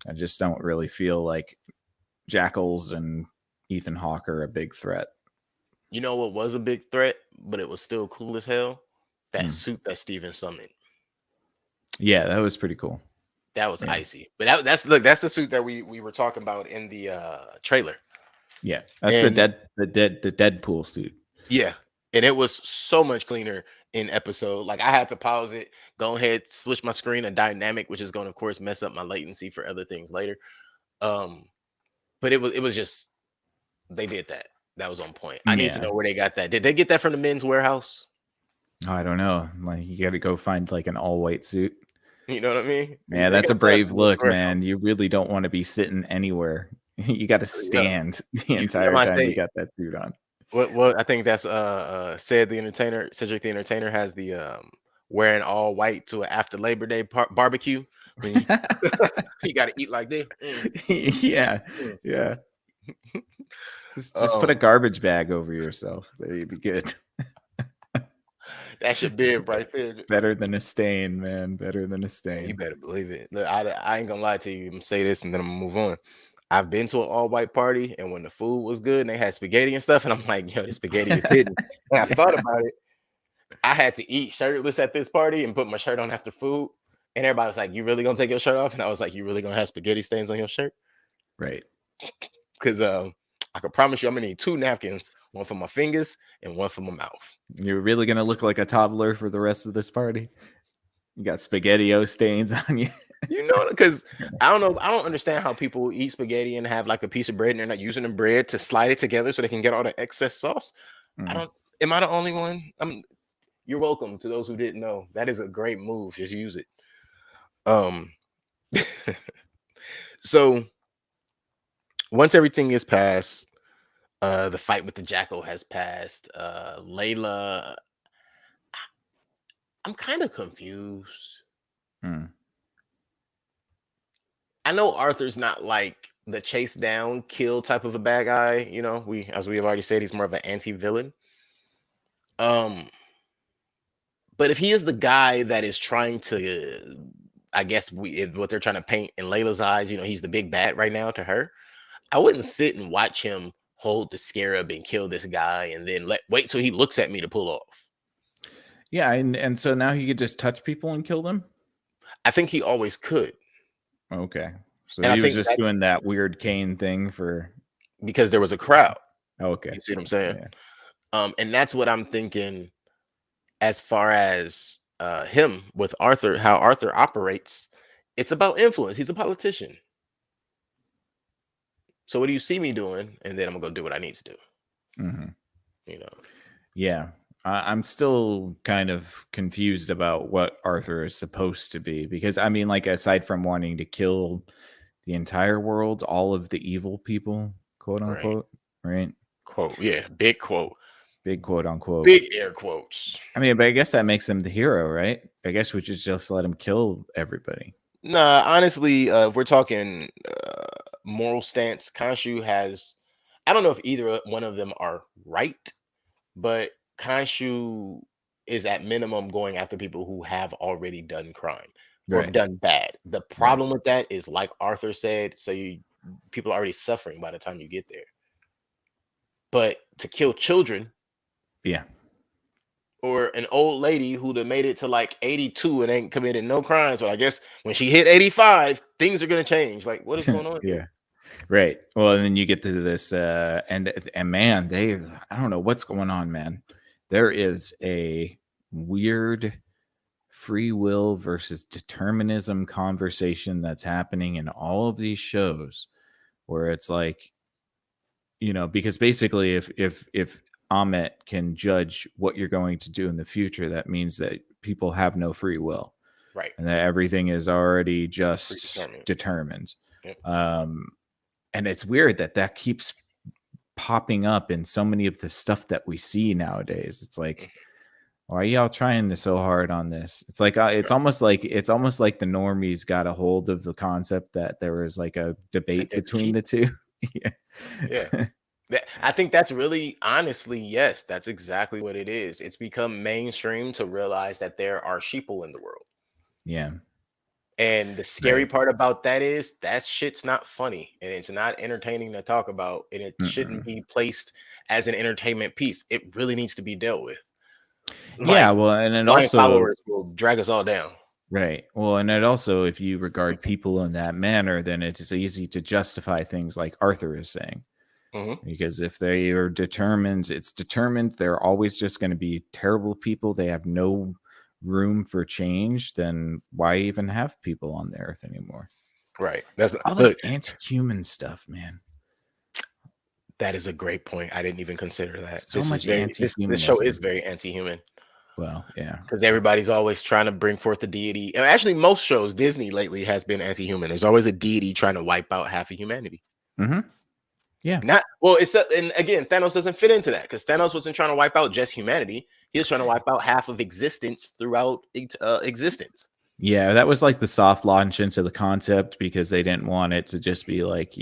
I just don't really feel like Jackals and Ethan Hawke are a big threat. You know what was a big threat, but it was still cool as hell? That Hmm. suit that Steven summoned. Yeah, that was pretty cool. That was Yeah. icy. But that's the suit that we were talking about in the trailer. Yeah, that's And the Deadpool suit. yeah, and it was so much cleaner in episode. Like I had to pause it, go ahead, switch my screen to dynamic, which is going to of course mess up my latency for other things later. But it was just they did that. That was on point. I need to Yeah. know where they got that. Did they get that from the men's warehouse? I don't know. Like you got to go find like an all white suit. You know what I mean? Yeah, that's a brave look, man. You really don't want to be sitting anywhere. You got to stand the entire time you got that suit on. What I think that's Cedric the Entertainer has the wearing all white to an after Labor Day barbecue. When you got to eat like this. Yeah. Yeah. Just put a garbage bag over yourself. There you'd be good. That's your bib right there. Better than a stain, man. Better than a You stain. better believe it. Look, I ain't gonna lie to you. I'm gonna say this and then I'm gonna move on. I've been to an all white party, and when the food was good and they had spaghetti and stuff, and I'm like, yo, this spaghetti is hidden. And I thought about it. I had to eat shirtless at this party and put my shirt on after food. And everybody was like, you really gonna take your shirt off? And I was like, you really gonna have spaghetti stains on your shirt? Right. Because I can promise you I'm gonna need 2 napkins, one for my fingers and one for my mouth. You're really gonna look like a toddler for the rest of this party. You got spaghetti-o stains on you. Because I don't understand how people eat spaghetti and have like a piece of bread and they're not using the bread to slide it together so they can get all the excess sauce. Am I the only one? You're welcome to those who didn't know. That is a great move. Just use it. So once everything is passed, the fight with the jackal has passed. Layla, I'm kind of confused. I know Arthur's not like the chase down, kill type of a bad guy. As we have already said, he's more of an anti-villain. But if he is the guy that is trying to, I guess what they're trying to paint in Layla's eyes, he's the big bad right now to her. I wouldn't sit and watch him hold the scarab and kill this guy and then wait till he looks at me to pull off. Yeah, and so now he could just touch people and kill them? I think he always could. Okay. So And he was just doing that weird Kane thing because there was a crowd. Okay. You see what I'm saying? Yeah. And that's what I'm thinking as far as him with Arthur, how Arthur operates. It's about influence. He's a politician. So what do you see me doing? And then I'm gonna go do what I need to do. Mm-hmm. Yeah. I'm still kind of confused about what Arthur is supposed to be, because I mean, like, aside from wanting to kill the entire world, all of the evil people, quote unquote, right? Quote, yeah, big quote. Big quote unquote. Big air quotes. I mean, but I guess that makes him the hero, right? I guess we should just let him kill everybody. Nah, honestly, if we're talking moral stance, Khonshu has, I don't know if either one of them are right, but Khonshu is at minimum going after people who have already done crime or done bad. The problem with that is, like Arthur said, so people are already suffering by the time you get there. But to kill children, yeah, or an old lady who'd have made it to like 82 and ain't committed no crimes, but I guess when she hit 85, things are gonna change. Like, what is going on? Yeah. Right. Well, and then you get to this, and man, I don't know what's going on, man. There is a weird free will versus determinism conversation that's happening in all of these shows, where it's like, because basically, if Amet can judge what you're going to do in the future, that means that people have no free will, Right. and that everything is already just Predetermined. determined. Yep. And it's weird that keeps popping up in so many of the stuff that we see nowadays. It's like, why are y'all trying so hard on this? It's like it's almost like the normies got a hold of the concept that there was like a debate between the two. Yeah. I think that's really, honestly, yes, that's exactly what it is. It's become mainstream to realize that there are sheeple in the world. Yeah. And the scary part about that is that shit's not funny and it's not entertaining to talk about, and it shouldn't be placed as an entertainment piece. It really needs to be dealt with. Yeah, well, and it also followers will drag us all down. Right. Well, and it also, if you regard people in that manner, then it is easy to justify things like Arthur is saying. Because if they are determined, it's determined they're always just going to be terrible people, they have no room for change, then why even have people on the earth anymore? Right. That's all this anti-human stuff, man. That is a great point. I didn't even consider that. So much anti-human. This show is very anti-human. Well, yeah, because everybody's always trying to bring forth the deity. And actually, most shows, Disney lately has been anti-human. There's always a deity trying to wipe out half of humanity. Yeah. And again, Thanos doesn't fit into that because Thanos wasn't trying to wipe out just humanity. He was trying to wipe out half of existence throughout existence. Yeah, that was like the soft launch into the concept because they didn't want it to just be like,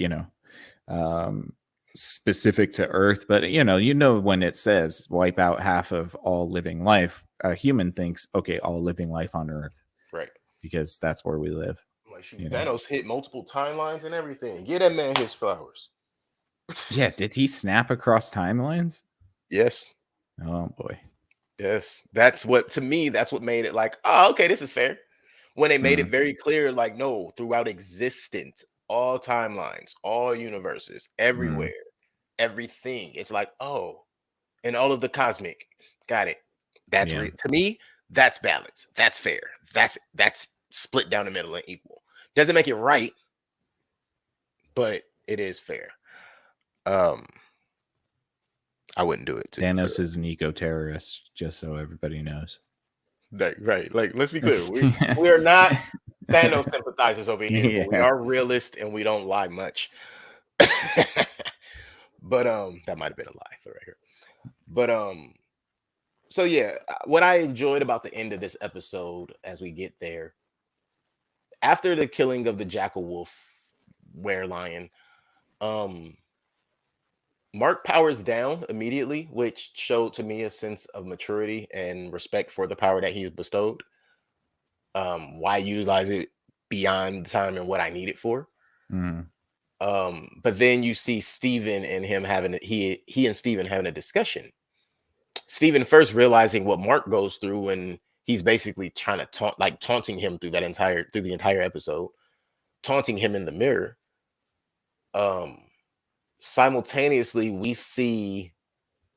specific to Earth. But, when it says wipe out half of all living life, a human thinks, okay, all living life on Earth. Right. Because that's where we live. Like, Thanos hit multiple timelines and everything. Get that man his flowers. Yeah, did he snap across timelines? Yes. Oh boy. Yes. That's what made it like, oh, okay, this is fair. When they made it very clear, like, no, throughout existence, all timelines, all universes, everywhere, everything. It's like, oh, and all of the cosmic. Got it. That's to me, that's balance. That's fair. That's split down the middle and equal. Doesn't make it right, but it is fair. I wouldn't do it. Thanos is an eco-terrorist, just so everybody knows. Right. Like, let's be clear. We are not Thanos sympathizers over here. Yeah. We are realists and we don't lie much. But that might have been a lie for right here. But so yeah, what I enjoyed about the end of this episode as we get there, after the killing of the Jackal Wolf were-lion, Mark powers down immediately, which showed to me a sense of maturity and respect for the power that he was bestowed. Why utilize it beyond the time and what I need it for? But then you see Steven and him having he and Steven having a discussion. Steven first realizing what Mark goes through, and he's basically trying to taunting him through the entire episode, taunting him in the mirror. Simultaneously, we see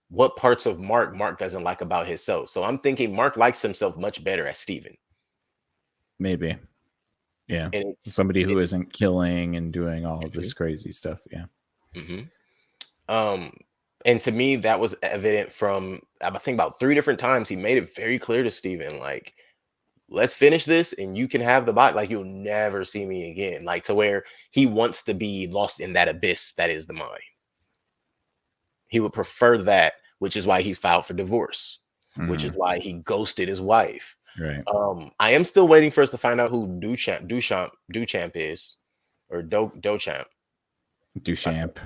what parts of Mark doesn't like about himself. So I'm thinking Mark likes himself much better as Steven. Maybe. Yeah. Somebody who isn't killing and doing all of this crazy stuff. Yeah. And to me, that was evident from, I think, about 3 different times. He made it very clear to Steven, like, let's finish this and you can have the body. Like, you'll never see me again. Like, to where he wants to be lost in that abyss that is the mind. He would prefer that, which is why he's filed for divorce, which is why he ghosted his wife. Right. I am still waiting for us to find out who Duchamp is, or Duchamp. Duchamp.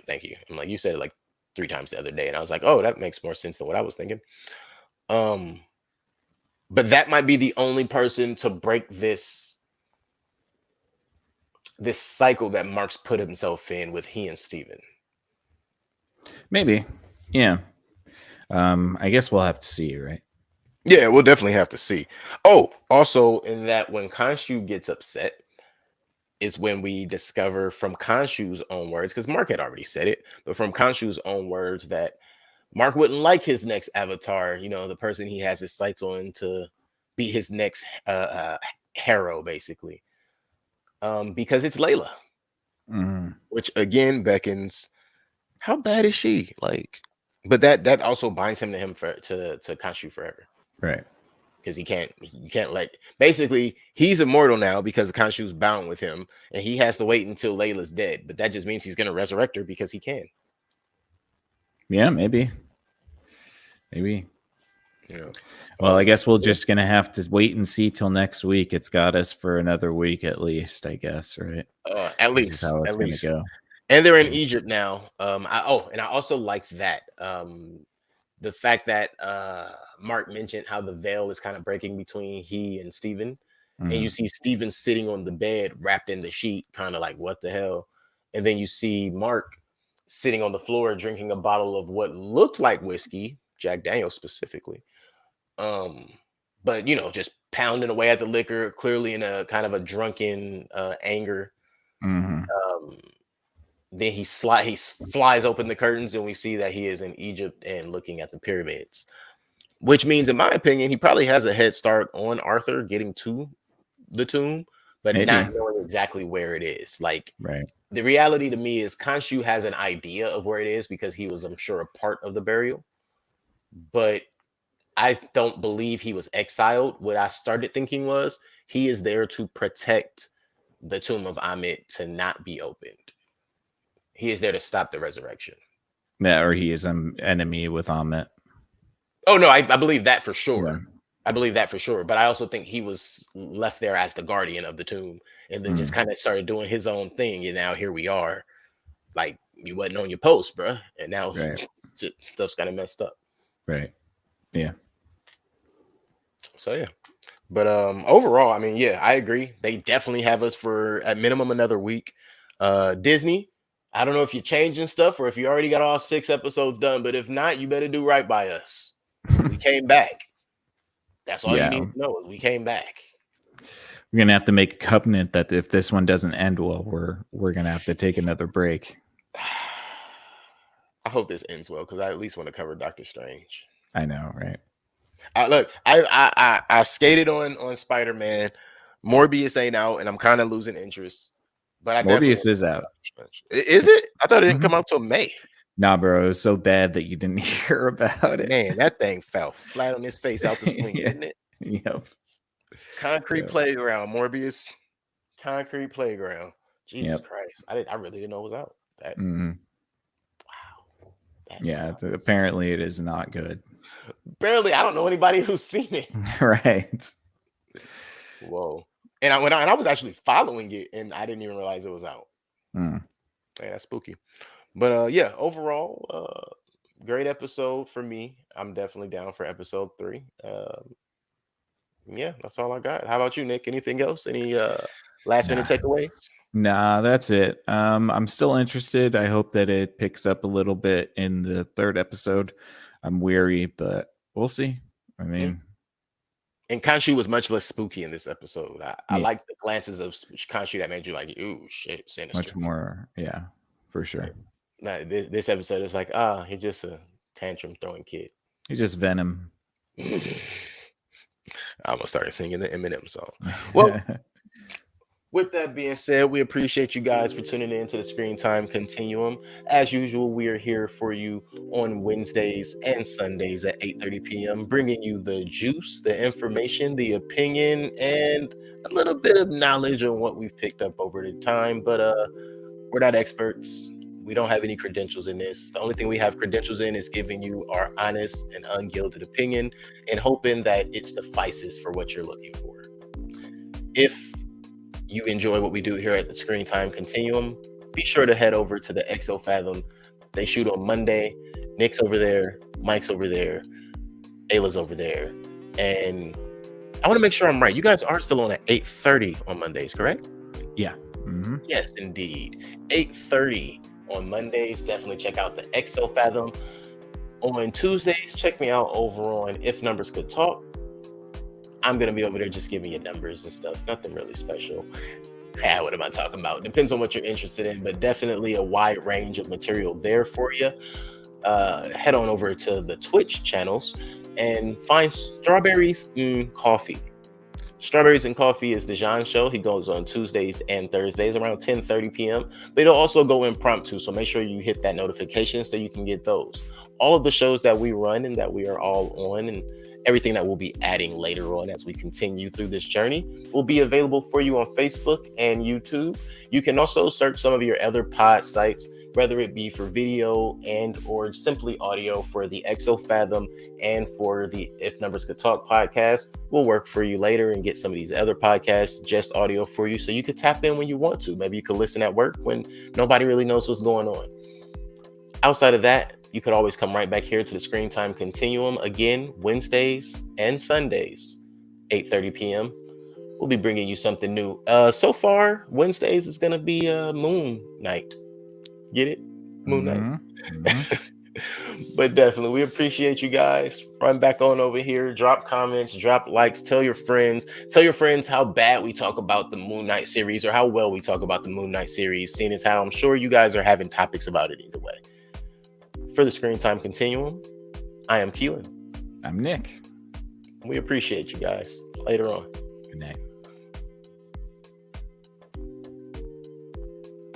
Thank you. I'm like, you said it like 3 times the other day, and I was like, oh, that makes more sense than what I was thinking. But that might be the only person to break this cycle that Mark's put himself in with he and Steven. Maybe. Yeah. I guess we'll have to see, right? Yeah, we'll definitely have to see. Oh, also in that, when Khonshu gets upset is when we discover from Khonshu's own words, because Mark had already said it, but from Khonshu's own words, that Mark wouldn't like his next avatar, the person he has his sights on to be his next hero, basically, because it's Layla, which again beckons, how bad is she? Like, But that also binds him to Khonshu forever. Right. Because you can't let, basically he's immortal now because Khonshu's bound with him, and he has to wait until Layla's dead. But that just means he's gonna resurrect her because he can. Yeah, maybe. You know. Well, I guess we're just gonna have to wait and see till next week. It's got us for another week at least, I guess, right? At least this is how it's at gonna least. go. And they're in Egypt now. And I also like that. The fact that Mark mentioned how the veil is kind of breaking between he and Steven. And you see Steven sitting on the bed wrapped in the sheet, kind of like, what the hell? And then you see Mark sitting on the floor drinking a bottle of what looked like whiskey, Jack Daniels specifically. But just pounding away at the liquor, clearly in a kind of a drunken anger. Then he flies open the curtains, and we see that he is in Egypt and looking at the pyramids, which means, in my opinion, he probably has a head start on Arthur getting to the tomb, but not knowing exactly where it is. Like, the reality to me is Khonshu has an idea of where it is because he was, I'm sure, a part of the burial, but I don't believe he was exiled. What I started thinking was he is there to protect the tomb of Ammit to not be opened. He is there to stop the resurrection. Yeah, or he is an enemy with Ammit. Oh, no, I believe that for sure. Yeah. I believe that for sure. But I also think he was left there as the guardian of the tomb and then just kind of started doing his own thing. And now here we are. Like, you wasn't on your post, bro. And now stuff's kind of messed up. Right. Yeah. So, yeah. But overall, I mean, yeah, I agree. They definitely have us for at minimum another week. Disney, I don't know if you're changing stuff or if you already got all 6 episodes done, but if not, you better do right by us. We came back. That's all you need to know. We came back. We're gonna have to make a covenant that if this one doesn't end well, we're gonna have to take another break. I hope this ends well because I at least want to cover Doctor Strange. I know, right? Look, I skated on Spider-Man. Morbius ain't out, and I'm kind of losing interest. But Morbius is out. Is it? I thought it didn't come out till May. Nah, bro, it was so bad that you didn't hear about it. Man, that thing fell flat on his face out the swing, didn't it? Yep. Concrete Playground, Morbius. Concrete Playground. Jesus Christ. I really didn't know it was out. Wow. Apparently it is not good. Barely. I don't know anybody who's seen it. Right. Whoa. And I was actually following it, and I didn't even realize it was out. Man, that's spooky. But overall, great episode for me. I'm definitely down for episode 3. That's all I got. How about you, Nick? Anything else? Any last minute takeaways? Nah, that's it. I'm still interested. I hope that it picks up a little bit in the 3rd episode. I'm weary, but we'll see. I mean, and Khonshu was much less spooky in this episode. I like the glances of Khonshu that made you like, ooh, shit, sinister. Much more, for sure. Nah, this episode is like, he's just a tantrum throwing kid. He's just Venom. I almost started singing the Eminem song. Well, with that being said, we appreciate you guys for tuning in to the Screen Time Continuum. As usual, we are here for you on Wednesdays and Sundays at 8:30 p.m., bringing you the juice, the information, the opinion, and a little bit of knowledge on what we've picked up over the time. But we're not experts. We don't have any credentials in this. The only thing we have credentials in is giving you our honest and ungilded opinion and hoping that it suffices for what you're looking for. If you enjoy what we do here at the Screen Time Continuum, be sure to head over to the XO Fathom. They shoot on Monday. Nick's over there, Mike's over there, Ayla's over there. And I want to make sure I'm right. You guys are still on at 8:30 on Mondays, correct? Yeah. Mm-hmm. Yes, indeed. 8:30 on Mondays. Definitely check out the XO Fathom. On Tuesdays, check me out over on If Numbers Could Talk. I'm going to be over there just giving you numbers and stuff. Nothing really special. What am I talking about? Depends on what you're interested in, but definitely a wide range of material there for you. Head on over to the Twitch channels and find Strawberries in Coffee. Strawberries and Coffee is Dejan show. He goes on Tuesdays and Thursdays around 10:30 p.m. But it'll also go impromptu, so make sure you hit that notification so you can get those. All of the shows that we run and that we are all on, and everything that we'll be adding later on as we continue through this journey, will be available for you on Facebook and YouTube. You can also search some of your other pod sites, whether it be for video and or simply audio, for the Exofathom and for the If Numbers Could Talk podcast. We'll work for you later and get some of these other podcasts just audio for you, so you could tap in when you want to. Maybe you could listen at work when nobody really knows what's going on. Outside of that, you could always come right back here to the Screen Time Continuum. Again, Wednesdays and Sundays, 8:30 p.m. We'll be bringing you something new. So far, Wednesdays is going to be Moon Night. Get it? Moon Night. But definitely, we appreciate you guys. Run back on over here. Drop comments, drop likes, tell your friends. Tell your friends how bad we talk about the Moon Knight series or how well we talk about the Moon Knight series, seeing as how I'm sure you guys are having topics about it either way. For the Screen Time Continuum, I am Keelan. I'm Nick. We appreciate you guys. Later on. Good night.